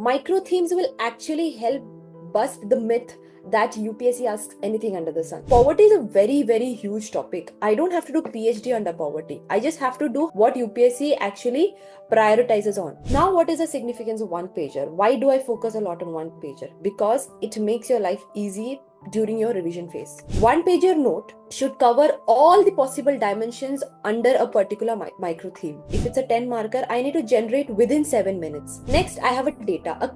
Micro themes will actually help bust the myth that UPSC asks anything under the sun. Poverty is a very, very huge topic. I don't have to do PhD under poverty. I just have to do what UPSC actually prioritizes on. Now, what is the significance of one pager? Why do I focus a lot on one pager? Because it makes your life easy during your revision phase. One pager note should cover all the possible dimensions under a particular micro theme. If it's a 10 marker, I need to generate within 7 minutes. Next, I have a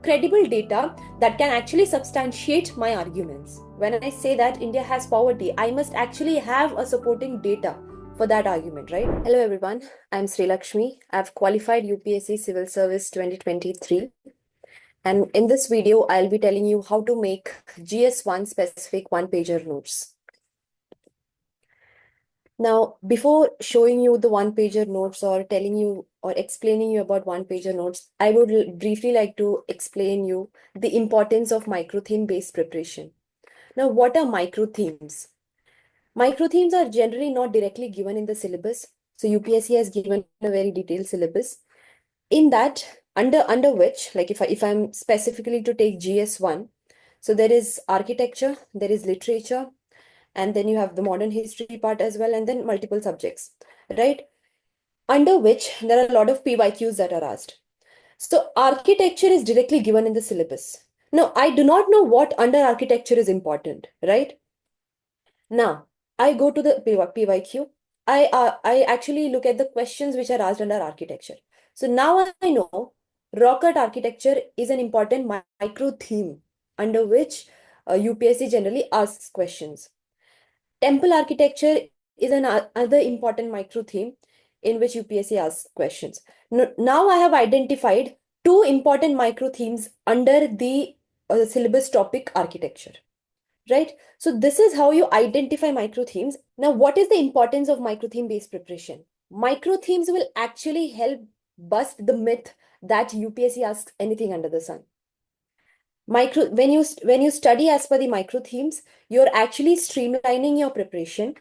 credible data that can actually substantiate my arguments. When I say that India has poverty, I must actually have a supporting data for that argument, right? Hello everyone, I'm Sreelakshmi. I've qualified UPSC Civil Service 2023. And in this video, I'll be telling you how to make GS1 specific one-pager notes. Now, before showing you the one-pager notes or telling you or explaining you about one-pager notes, I would briefly like to explain you the importance of microtheme-based preparation. Now, what are microthemes? Microthemes are generally not directly given in the syllabus. So UPSC has given a very detailed syllabus. In that, under which, like if I'm specifically to take GS1, so there is architecture, there is literature, and then you have the modern history part as well, and then multiple subjects, right? Under which there are a lot of PYQs that are asked. So architecture is directly given in the syllabus. Now, I do not know what under architecture is important, right? Now, I go to the PYQ. I actually look at the questions which are asked under architecture. So now I know rock cut architecture is an important micro theme under which UPSC generally asks questions. Temple architecture is another important micro theme in which UPSC asks questions. Now I have identified two important micro themes under the syllabus topic architecture. Right? So this is how you identify micro themes. Now, what is the importance of micro theme based preparation? Micro themes will actually help bust the myth that UPSC asks anything under the sun. When you study as per the micro themes, you're actually streamlining your preparation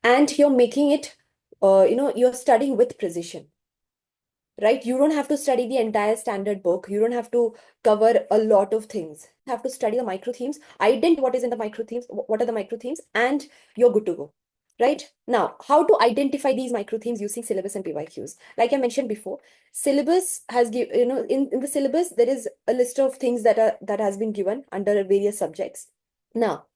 and you're making it, you're studying with precision. Right? You don't have to study the entire standard book. You don't have to cover a lot of things. You have to study the micro themes, identify what is in the micro themes, what are the micro themes, and you're good to go. Right? Now, how to identify these micro themes using syllabus and PYQs? Like I mentioned before, syllabus has given, in the syllabus, there is a list of things that has been given under various subjects. Now,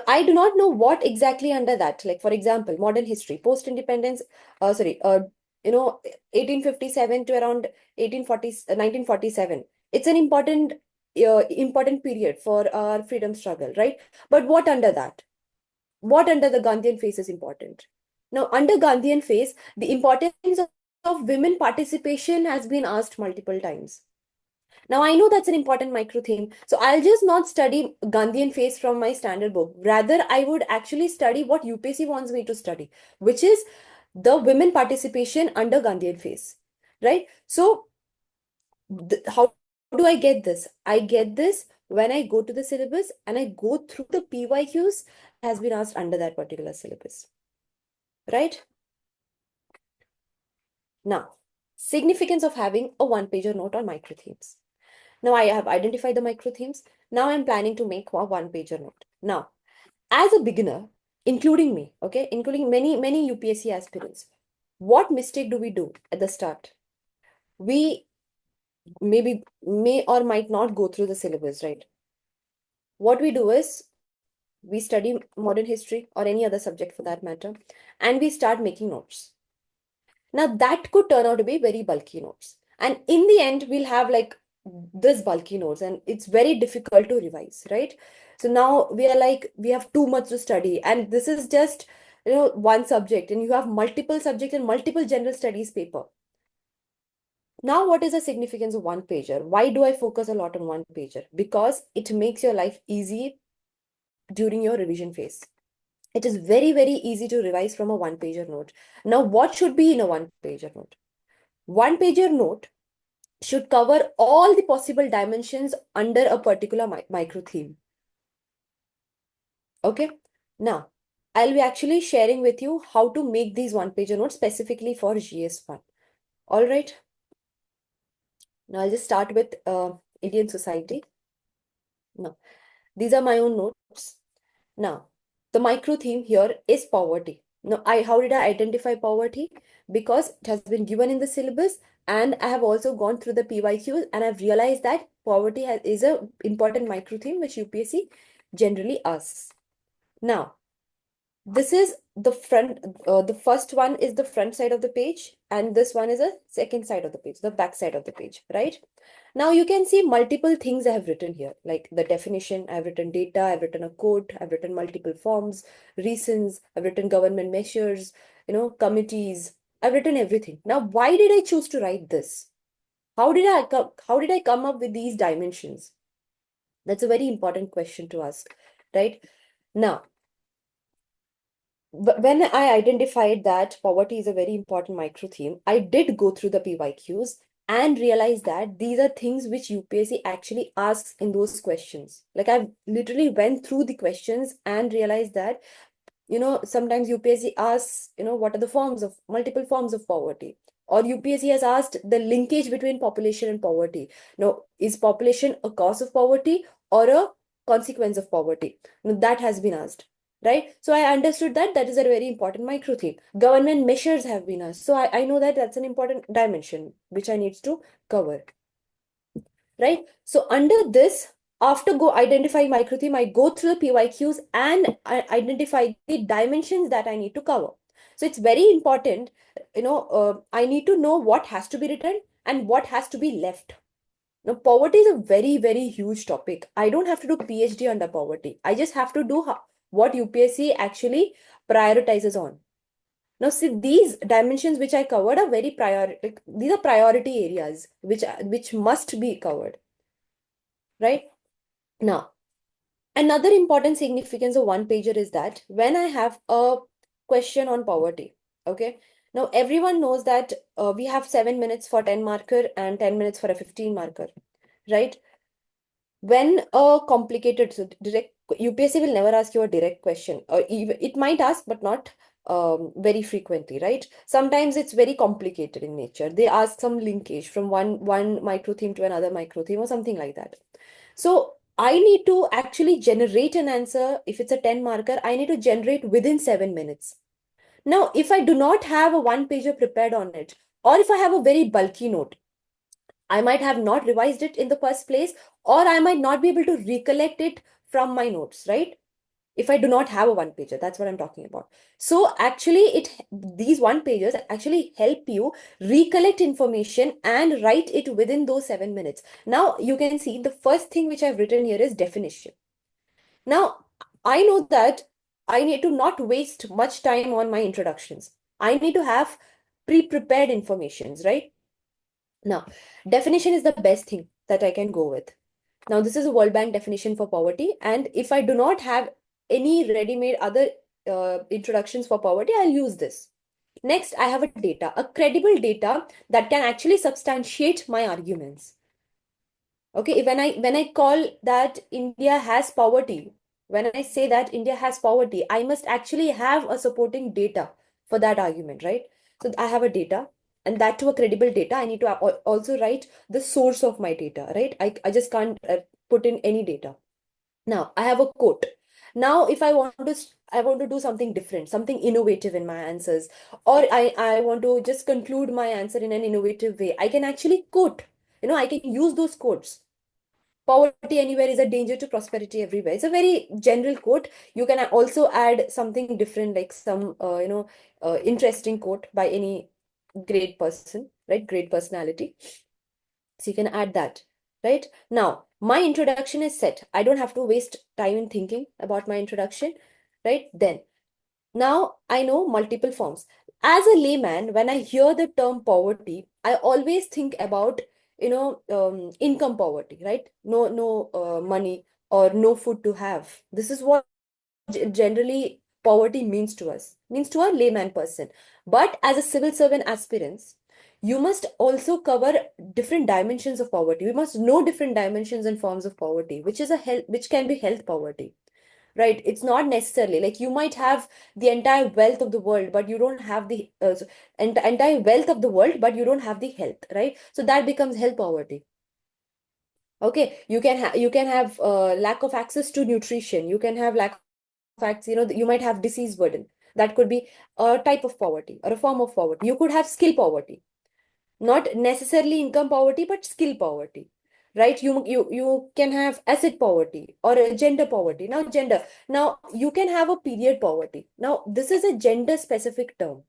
I do not know what exactly under that. Like, for example, modern history, post-independence, 1857 to around 1947. It's an important period for our freedom struggle, right? But what under that? What under the Gandhian phase is important? Now, under Gandhian phase, the importance of women participation has been asked multiple times. Now, I know that's an important micro theme. So I'll just not study Gandhian phase from my standard book. Rather, I would actually study what UPSC wants me to study, which is the women participation under Gandhian phase, right? So how do I get this? I get this when I go to the syllabus and I go through the PYQs has been asked under that particular syllabus, right? Now, significance of having a one-pager note on micro themes. Now I have identified the micro themes. Now I'm planning to make a one-pager note. Now, as a beginner, including me, okay, including many UPSC aspirants, what mistake do we do at the start? We may or might not go through the syllabus, right? What we do is we study modern history or any other subject for that matter, and we start making notes. Now that could turn out to be very bulky notes. And in the end, we'll have like this bulky notes and it's very difficult to revise, right? So now we are like, we have too much to study and this is just, one subject and you have multiple subjects and multiple general studies paper. Now, what is the significance of one pager? Why do I focus a lot on one pager? Because it makes your life easy during your revision phase. It is very, very easy to revise from a one-pager note. Now, what should be in a one-pager note? One-pager note should cover all the possible dimensions under a particular micro theme. Okay. Now, I'll be actually sharing with you how to make these one-pager notes specifically for GS1. All right. Now, I'll just start with Indian society. No, these are my own notes. Now, the micro theme here is poverty. Now, how did I identify poverty? Because it has been given in the syllabus, and I have also gone through the PYQs, and I've realized that poverty is a important micro theme which UPSC generally asks. Now, this is the front, the first one is the front side of the page, and this one is a second side of the page, the back side of the page, right? Now you can see multiple things I have written here, like the definition, I've written data, I've written a quote, I've written multiple forms, reasons, I've written government measures, committees, I've written everything. Now, why did I choose to write this? How did I come up with these dimensions? That's a very important question to ask, right? Now, when I identified that poverty is a very important micro theme, I did go through the PYQs and realized that these are things which UPSC actually asks in those questions. Like I've literally went through the questions and realized that, sometimes UPSC asks, what are the multiple forms of poverty? Or UPSC has asked the linkage between population and poverty. Now, is population a cause of poverty or a consequence of poverty? Now, that has been asked, right? So I understood that that is a very important micro theme. Government measures have been asked. So I know that that's an important dimension which I need to cover, right? So under this, after go identifying micro theme, I go through the PYQs and I identify the dimensions that I need to cover. So it's very important, I need to know what has to be written and what has to be left. Now, poverty is a very, very huge topic. I don't have to do PhD under poverty. I just have to do what UPSC actually prioritizes on. Now, see, these dimensions which I covered are very like, these are priority areas which must be covered, right? Now, another important significance of one pager is that when I have a question on poverty, okay? Now, everyone knows that we have 7 minutes for 10 marker and 10 minutes for a 15 marker, right? When a complicated, so direct, UPSC will never ask you a direct question, or even it might ask, but not very frequently, right? Sometimes it's very complicated in nature. They ask some linkage from one micro theme to another micro theme or something like that. So I need to actually generate an answer. If it's a 10 marker, I need to generate within 7 minutes. Now, if I do not have a one pager prepared on it, or if I have a very bulky note, I might have not revised it in the first place, or I might not be able to recollect it from my notes, right? If I do not have a one pager, that's what I'm talking about. So actually, these one pagers actually help you recollect information and write it within those 7 minutes. Now you can see the first thing which I've written here is definition. Now I know that I need to not waste much time on my introductions. I need to have pre-prepared informations, right? Now, definition is the best thing that I can go with. Now, this is a World Bank definition for poverty. And if I do not have any ready-made other introductions for poverty, I'll use this. Next, I have a data, a credible data that can actually substantiate my arguments. Okay, when I call that India has poverty, when I say that India has poverty, I must actually have a supporting data for that argument, right? So I have a data, and that to a credible data, I need to also write the source of my data, right? I just can't put in any data. Now I have a quote. Now, if I want to do something different, something innovative in my answers, or I want to just conclude my answer in an innovative way, I can actually quote. I can use those quotes. Poverty anywhere is a danger to prosperity everywhere. It's a very general quote. You can also add something different, like some, interesting quote by any great person, right? Great personality. So you can add that, right? Now, my introduction is set. I don't have to waste time in thinking about my introduction, right? Then, now I know multiple forms. As a layman, when I hear the term poverty, I always think about, income poverty, right? No money or no food to have. This is what generally poverty means to a layman person. But as a civil servant aspirants, you must also cover different dimensions of poverty. We must know different dimensions and forms of poverty, which is a health, which can be health poverty, right? It's not necessarily like you might have the entire wealth of the world, but you don't have the entire wealth of the world, but you don't have the health, right? So that becomes health poverty. Okay, you can have lack of access to nutrition. You can have lack of access, you might have disease burden. That could be a type of poverty or a form of poverty. You could have skill poverty, not necessarily income poverty, but skill poverty, right? You can have asset poverty or a gender poverty. Now, gender. Now, you can have a period poverty. Now, this is a gender specific term,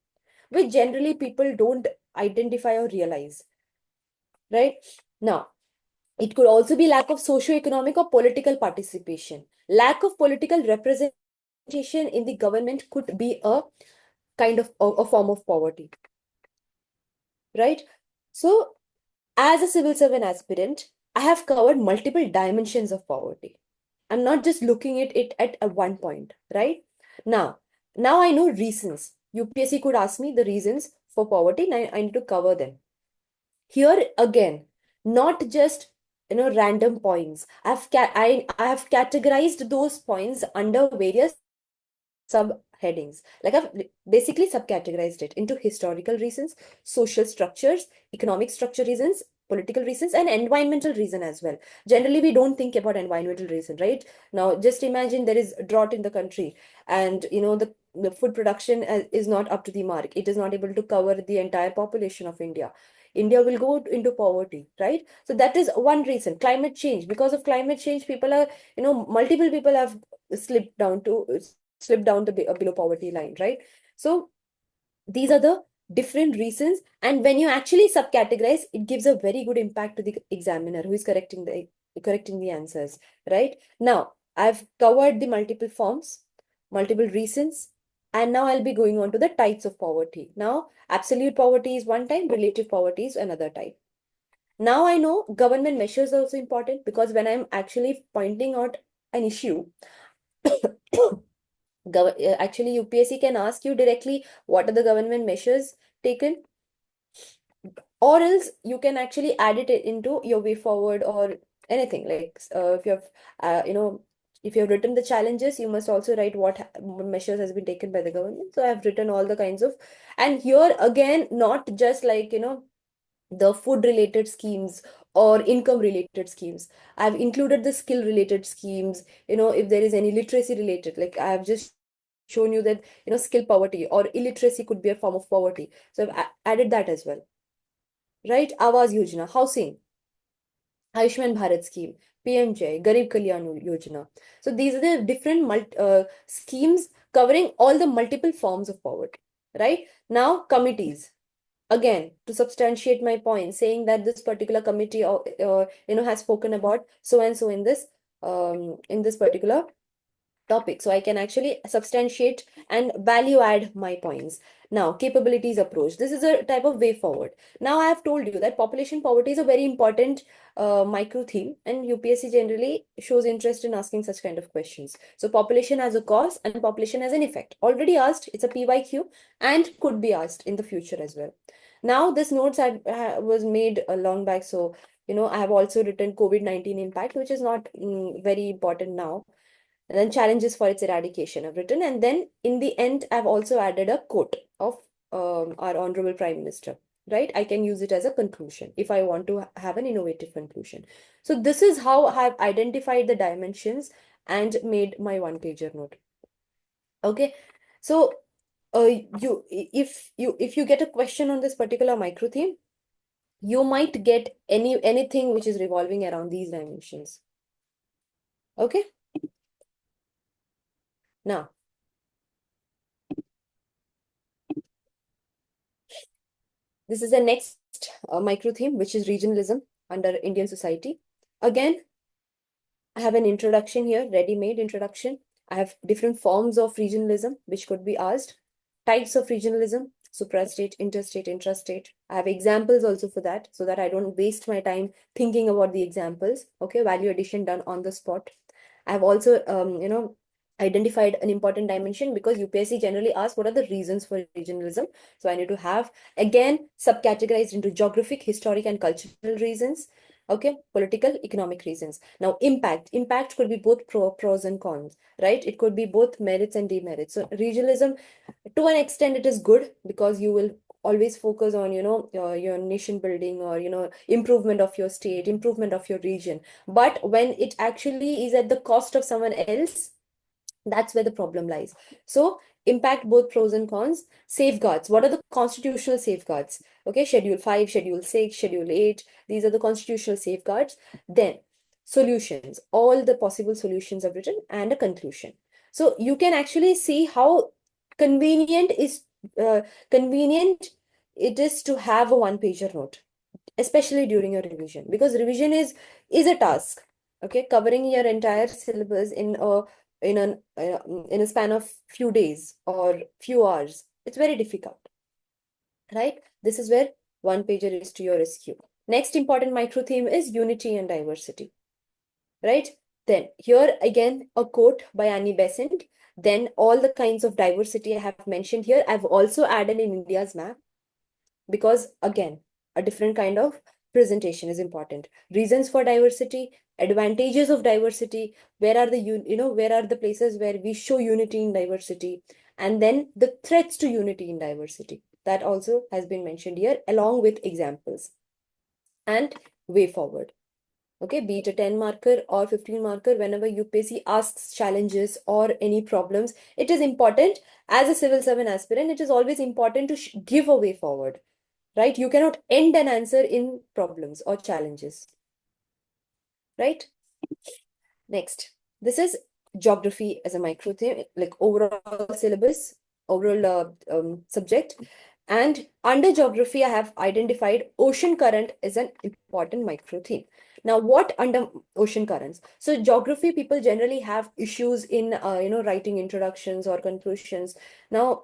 which generally people don't identify or realize, right? Now, it could also be lack of socio-economic or political participation. Lack of political representation in the government could be a kind of a form of poverty, right? So, as a civil servant aspirant, I have covered multiple dimensions of poverty. I'm not just looking at it at a one point, right? Now, now I know reasons. UPSC could ask me the reasons for poverty, and I need to cover them. Here again, not just random points. I have categorized those points under various subheadings. Like I've basically subcategorized it into historical reasons, social structures, economic structure reasons, political reasons, and environmental reason as well. Generally, we don't think about environmental reason, right? Now, just imagine there is drought in the country, and the food production is not up to the mark. It is not able to cover the entire population of India. India will go into poverty, right? So that is one reason. Climate change. Because of climate change, people are, multiple people have slipped down to slip down the below poverty line, right? So these are the different reasons, and when you actually subcategorize, it gives a very good impact to the examiner who is correcting the answers, right? Now, I've covered the multiple forms, multiple reasons, and now I'll be going on to the types of poverty. Now, absolute poverty is one type, relative poverty is another type. Now I know government measures are also important, because when I'm actually pointing out an issue, actually UPSC can ask you directly what are the government measures taken, or else you can actually add it into your way forward or anything. Like if you have if you have written the challenges, you must also write what measures has been taken by the government. So I have written all the kinds of, and here again, not just like the food related schemes or income related schemes. I've included the skill related schemes, if there is any literacy related, like I have just shown you that skill poverty or illiteracy could be a form of poverty, so I've added that as well, right? Awas Yojana, housing, Ayushman Bharat scheme, PMJ, Garib Kalyan Yojana. So these are the different schemes covering all the multiple forms of poverty, right? Now, committees. Again, to substantiate my point, saying that this particular committee has spoken about so and so in this particular topic. So I can actually substantiate and value add my points. Now, capabilities approach. This is a type of way forward. Now, I have told you that population poverty is a very important micro theme, and UPSC generally shows interest in asking such kind of questions. So, population as a cause and population as an effect. Already asked, it's a PYQ and could be asked in the future as well. Now, this notes was made a long back. So, I have also written COVID-19 impact, which is not very important now, and then challenges for its eradication I've written. And then in the end, I've also added a quote of our Honorable Prime Minister, right? I can use it as a conclusion if I want to have an innovative conclusion. So this is how I've identified the dimensions and made my one-pager note. Okay. So if you get a question on this particular micro theme, you might get anything which is revolving around these dimensions. Okay. Now, this is the next micro theme, which is regionalism under Indian society. Again, I have an introduction here, ready-made introduction. I have different forms of regionalism, which could be asked. Types of regionalism, suprastate, interstate, intrastate. I have examples also for that, so that I don't waste my time thinking about the examples. Okay, value addition done on the spot. I have also, identified an important dimension, because UPSC generally asks what are the reasons for regionalism. So I need to have, again, subcategorized into geographic, historic, and cultural reasons. Okay, political, economic reasons. Now, impact could be both pros and cons, right? It could be both merits and demerits. So regionalism, to an extent, it is good, because you will always focus on, your nation building, or, improvement of your state, improvement of your region. But when it actually is at the cost of someone else, that's where the problem lies. So impact, both pros and cons. Safeguards. What are the constitutional safeguards? Okay, Schedule 5, Schedule 6, Schedule 8. These are the constitutional safeguards. Then solutions. All the possible solutions are written, and a conclusion. So you can actually see how convenient is uh, convenient it is to have a one-pager note, especially during your revision, because revision is a task. Okay, covering your entire syllabus in a span of few days or few hours, it's very difficult, right? This is where one pager is to your rescue. Next important micro theme is unity and diversity, right? Then here again a quote by Annie Besant. Then all the kinds of diversity I have mentioned here, I've also added in India's map, because again, a different kind of presentation is important. Reasons for diversity, advantages of diversity, where are the where are the places where we show unity in diversity, and then the threats to unity in diversity, that also has been mentioned here along with examples, and way forward. Okay, be it a 10 marker or 15 marker, whenever UPSC asks challenges or any problems, it is important. As a civil servant aspirant, it is always important to give a way forward, right? You cannot end an answer in problems or challenges, right? Next, this is geography as a micro theme, like overall syllabus, overall subject. And under geography, I have identified ocean current as an important micro theme. Now, what under ocean currents? So geography people generally have issues in, writing introductions or conclusions. Now,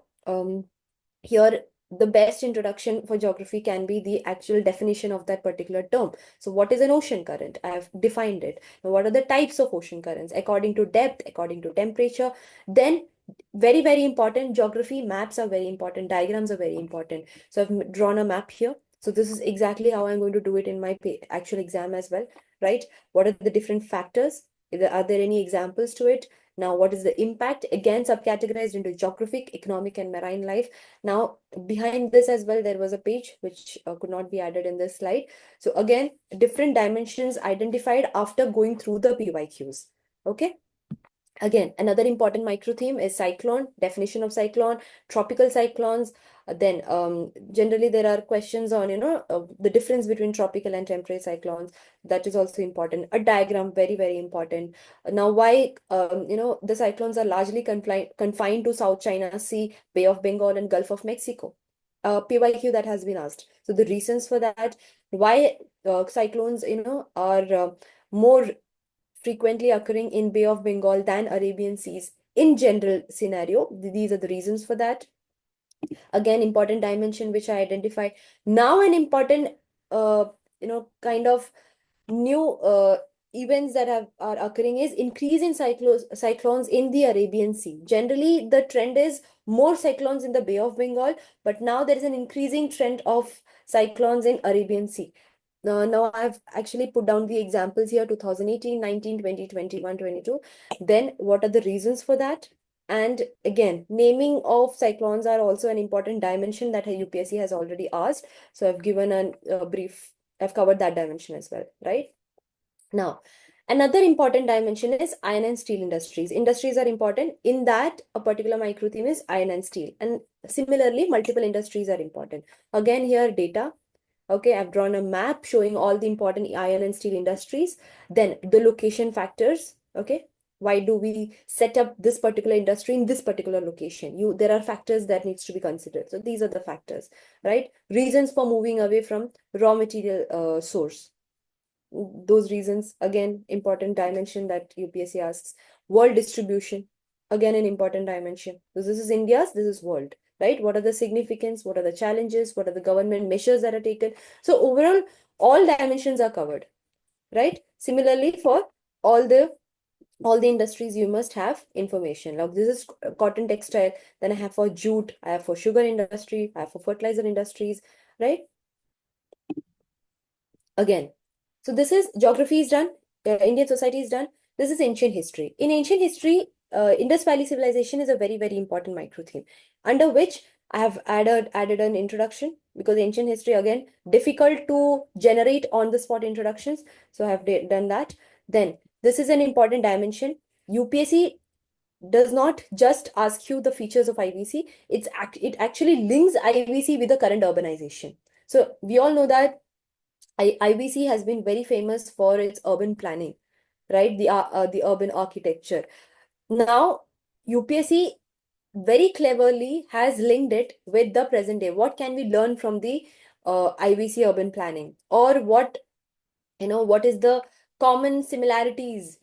here the best introduction for geography can be the actual definition of that particular term. So what is an ocean current? I have defined it. Now, what are the types of ocean currents according to depth, according to temperature? Then very, very important, geography maps are very important, diagrams are very important. So I've drawn a map here. So this is exactly how I'm going to do it in my actual exam as well, right? What are the different factors? Are there any examples to it? Now, what is the impact? Again, subcategorized into geographic, economic, and marine life. Now, behind this as well, there was a page which could not be added in this slide. So again, different dimensions identified after going through the PYQs. Okay. Again, another important micro theme is cyclone, definition of cyclone, tropical cyclones. Then generally there are questions on, the difference between tropical and temperate cyclones. That is also important. A diagram, very, very important. Now, why, the cyclones are largely confined to South China Sea, Bay of Bengal, and Gulf of Mexico. PYQ that has been asked. So the reasons for that, why cyclones, are more frequently occurring in Bay of Bengal than Arabian Seas in general scenario. These are the reasons for that. Again, important dimension which I identified. Now an important, kind of new events that are occurring is increase in cyclones in the Arabian Sea. Generally, the trend is more cyclones in the Bay of Bengal, but now there is an increasing trend of cyclones in Arabian Sea. Now I've actually put down the examples here: 2018, 19, 20, 21, 22. Then what are the reasons for that? And again, naming of cyclones are also an important dimension that UPSC has already asked. So I've given a brief, I've covered that dimension as well, right? Now, another important dimension is iron and steel industries. Industries are important. In that, a particular micro theme is iron and steel. And similarly, multiple industries are important. Again, here data. Okay, I've drawn a map showing all the important iron and steel industries. Then the location factors. Okay, why do we set up this particular industry in this particular location? There are factors that needs to be considered. So these are the factors, right? Reasons for moving away from raw material source. Those reasons, again, important dimension that UPSC asks. World distribution, again, an important dimension. So this is India's, this is world, right? What are the significance? What are the challenges? What are the government measures that are taken? So overall, all dimensions are covered, right? Similarly, for all the industries, you must have information. Like this is cotton textile, then I have for jute, I have for sugar industry, I have for fertilizer industries, right? Again, so this is geography is done, Indian society is done. This is ancient history. In ancient history, Indus Valley civilization is a very, very important micro theme, under which I have added an introduction because ancient history, again, difficult to generate on the spot introductions. So I have done that. Then this is an important dimension. UPSC does not just ask you the features of IVC, it actually links IVC with the current urbanization. So we all know that IVC has been very famous for its urban planning, right? The urban architecture. Now, UPSC very cleverly has linked it with the present day. What can we learn from the IVC urban planning? Or what is the common similarities,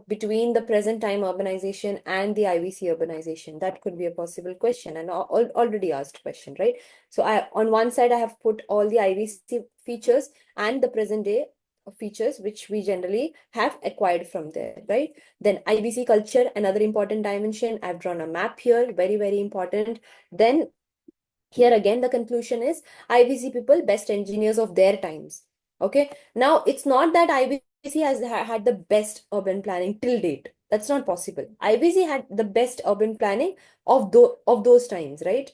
between the present time urbanization and the IVC urbanization? That could be a possible question, and already asked question, right? So on one side, I have put all the IVC features and the present day features which we generally have acquired from there, right? Then IVC culture, another important dimension. I've drawn a map here, very, very important. Then here again, the conclusion is IVC people, best engineers of their times. Okay. Now, it's not that IVC has had the best urban planning till date. That's not possible. IVC had the best urban planning of those times, right?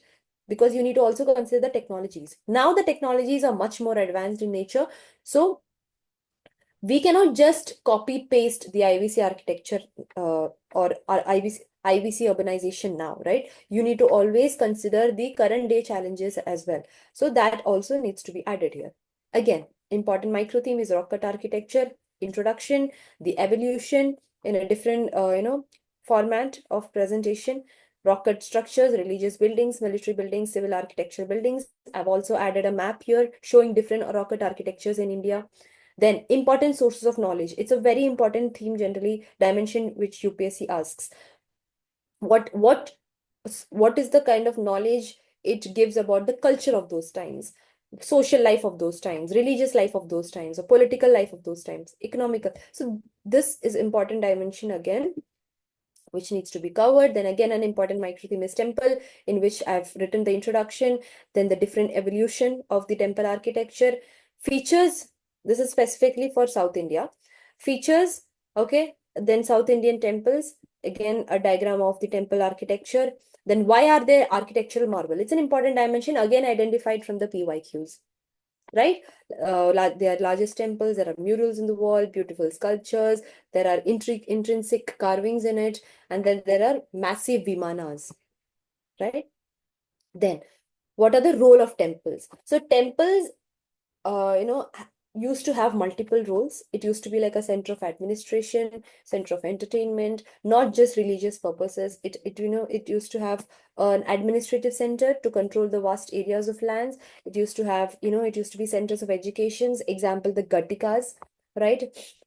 Because you need to also consider the technologies. Now, the technologies are much more advanced in nature. So, we cannot just copy paste the IVC architecture or IVC urbanization now, right? You need to always consider the current day challenges as well. So that also needs to be added here. Again, important micro theme is rock cut architecture, introduction, the evolution in a different, format of presentation, rock cut structures, religious buildings, military buildings, civil architecture buildings. I've also added a map here showing different rock cut architectures in India. Then important sources of knowledge. It's a very important theme generally dimension which UPSC asks. What what what is the kind of knowledge it gives about the culture of those times, social life of those times, religious life of those times, or political life of those times, economical. So this is important dimension again, which needs to be covered. Then again, an important microtheme is temple, in which I've written the introduction, then the different evolution of the temple architecture. Features, this is specifically for South India. Features, okay, then South Indian temples, again, a diagram of the temple architecture. Then why are they architectural marvel? It's an important dimension, again, identified from the PYQs. Right? There are largest temples, there are murals in the wall, beautiful sculptures, there are intrinsic carvings in it, and then there are massive vimanas, right? Then, what are the role of temples? So temples, used to have multiple roles. It used to be like a center of administration, center of entertainment, not just religious purposes. It used to have an administrative center to control the vast areas of lands. It used to have, it used to be centers of educations, example, the Gatikas, right?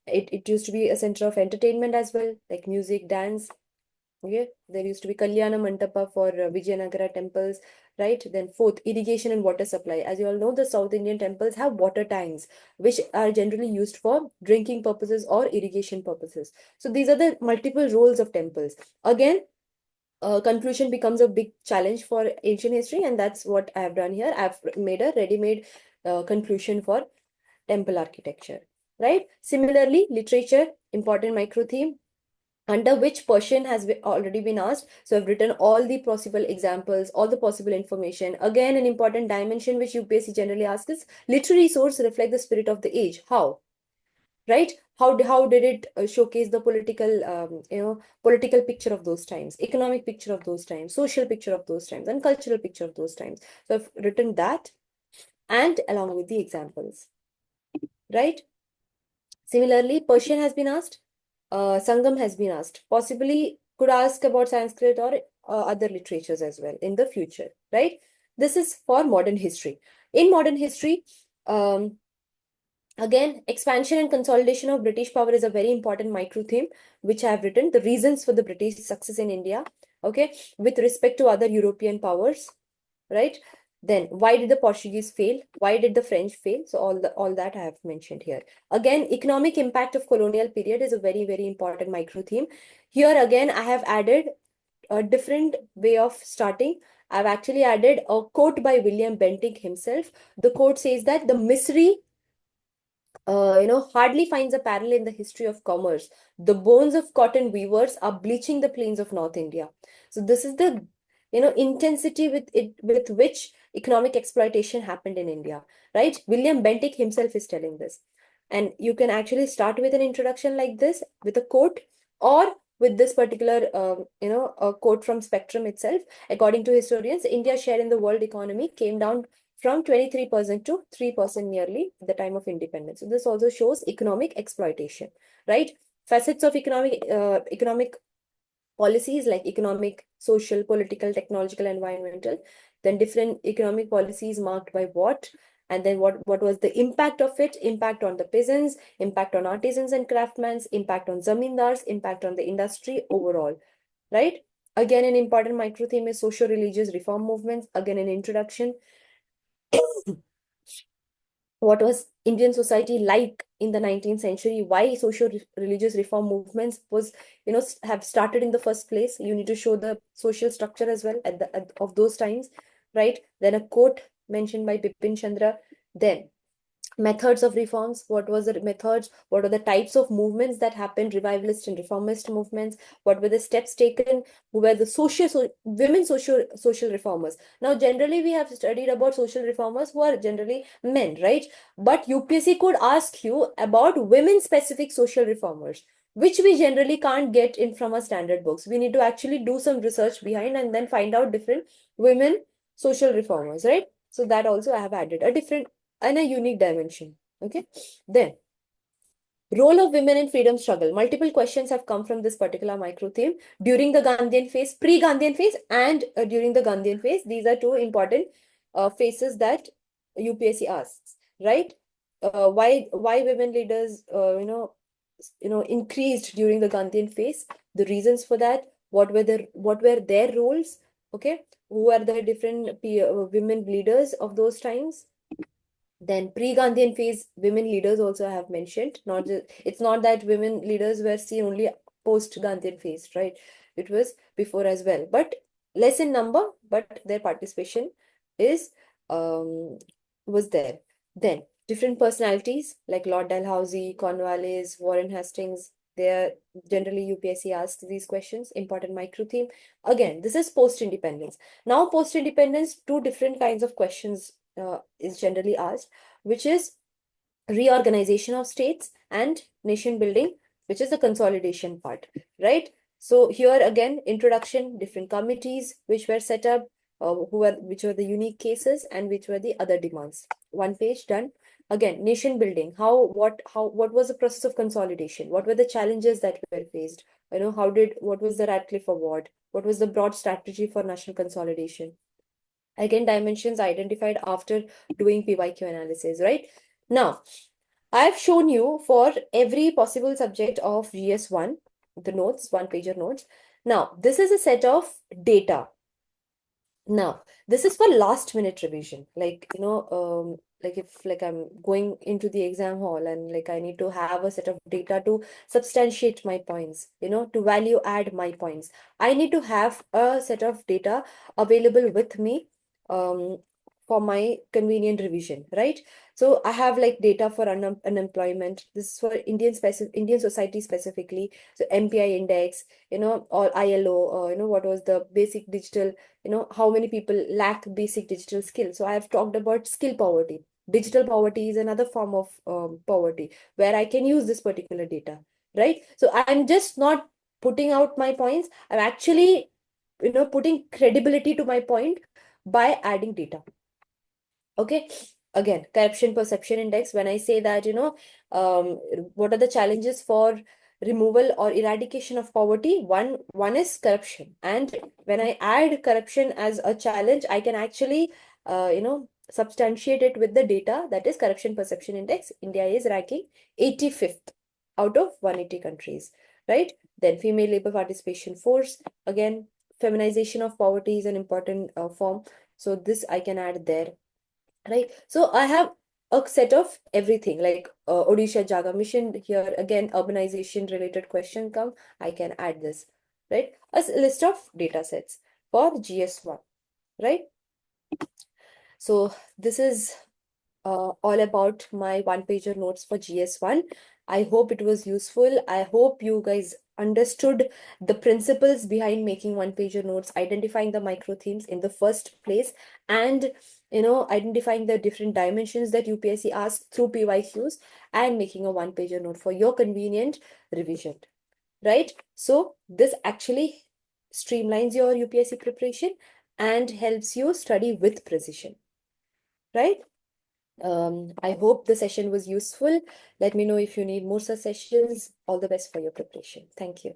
It used to be a center of entertainment as well, like music, dance. Okay, there used to be Kalyana Mantapa for Vijayanagara temples, right? Then fourth, irrigation and water supply. As you all know, the South Indian temples have water tanks, which are generally used for drinking purposes or irrigation purposes. So these are the multiple roles of temples. Again, conclusion becomes a big challenge for ancient history, and that's what I have done here. I've made a ready-made conclusion for temple architecture, right? Similarly, literature, important micro theme under which Persian has already been asked. So I've written all the possible examples, all the possible information. Again, an important dimension which UPSC generally asks is literary source reflect the spirit of the age. How? Right? How did it showcase the political picture of those times, economic picture of those times, social picture of those times, and cultural picture of those times. So I've written that and along with the examples, right? Similarly, Persian has been asked. Sangam has been asked. Possibly could ask about Sanskrit or other literatures as well in the future, right? This is for modern history. In modern history, um, again, expansion and consolidation of British power is a very important micro theme, which I have written. The reasons for the British success in India, okay, with respect to other European powers, right? Then why did the Portuguese fail? Why did the French fail? So all that I have mentioned here. Again, economic impact of colonial period is a very, very important micro theme. Here again, I have added a different way of starting. I've actually added a quote by William Bentinck himself. The quote says that the misery hardly finds a parallel in the history of commerce. The bones of cotton weavers are bleaching the plains of North India. So this is the intensity with which economic exploitation happened in India, right? William Bentinck himself is telling this. And you can actually start with an introduction like this, with a quote, or with this particular, a quote from Spectrum itself. According to historians, India's share in the world economy came down from 23% to 3% nearly at the time of independence. So this also shows economic exploitation, right? Facets of economic policies like economic, social, political, technological, environmental, then different economic policies marked by what, and then what was the impact of it, impact on the peasants, impact on artisans and craftsmen, impact on zamindars, impact on the industry overall, right? Again, an important micro theme is social-religious reform movements. Again, an introduction. What was Indian society like in the 19th century? Why social religious reform movements was, have started in the first place? You need to show the social structure as well of those times, right? Then a quote mentioned by Bipin Chandra. Then methods of reforms. What was the methods? What are the types of movements that happened? Revivalist and reformist movements. What were the steps taken? Who were the women social reformers? Now, generally, we have studied about social reformers who are generally men, right? But UPSC could ask you about women-specific social reformers, which we generally can't get in from our standard books. We need to actually do some research behind and then find out different women social reformers, right? So that also I have added a different and a unique dimension. Okay. Then, role of women in freedom struggle. Multiple questions have come from this particular micro theme during the Gandhian phase, pre-Gandhian phase, and during the Gandhian phase. These are two important phases that UPSC asks, right? Why women leaders increased during the Gandhian phase? The reasons for that. What were their roles? Okay, who are the different women leaders of those times? Then pre-Gandhian phase, women leaders also I have mentioned. Not just, it's not that women leaders were seen only post-Gandhian phase, right? It was before as well, but less in number, but their participation is was there. Then different personalities like Lord Dalhousie, Cornwallis, Warren Hastings. They are generally UPSC asks these questions. Important micro theme. Again, this is post-independence. Now, post-independence, two different kinds of questions is generally asked, which is reorganization of states and nation building, which is the consolidation part, right? So here again, introduction, different committees which were set up, which were the unique cases and which were the other demands. One page done. Again, nation building. What was the process of consolidation? What were the challenges that were faced? What was the Radcliffe Award? What was the broad strategy for national consolidation? Again, dimensions identified after doing PYQ analysis, right? Now, I've shown you for every possible subject of GS1, the notes, one-pager notes. Now, this is a set of data. Now, this is for last minute revision. Like if I'm going into the exam hall and like I need to have a set of data to substantiate my points, to value add my points. I need to have a set of data available with me for my convenient revision, right? So I have like data for unemployment. This is for Indian society specifically. So MPI index, or ILO, what was the basic digital, how many people lack basic digital skills. So I have talked about skill poverty. Digital poverty is another form of poverty where I can use this particular data, right? So I'm just not putting out my points. I'm actually, putting credibility to my point by adding data. Okay. Again, corruption perception index. When I say that, what are the challenges for removal or eradication of poverty? One is corruption. And when I add corruption as a challenge, I can actually, substantiate it with the data. That is corruption perception index. India is ranking 85th out of 180 countries, right? Then female labor participation force. Again, feminization of poverty is an important form. So this I can add there, right? So I have a set of everything like Odisha Jaga mission. Here again, urbanization related question come. I can add this, right? A list of data sets for GS1, right? So this is all about my one-pager notes for GS1. I hope it was useful. I hope you guys understood the principles behind making one-pager notes, identifying the micro themes in the first place, and identifying the different dimensions that UPSC asks through PYQs, and making a one-pager note for your convenient revision, right? So this actually streamlines your UPSC preparation and helps you study with precision, right? I hope the session was useful. Let me know if you need more such sessions. All the best for your preparation. Thank you.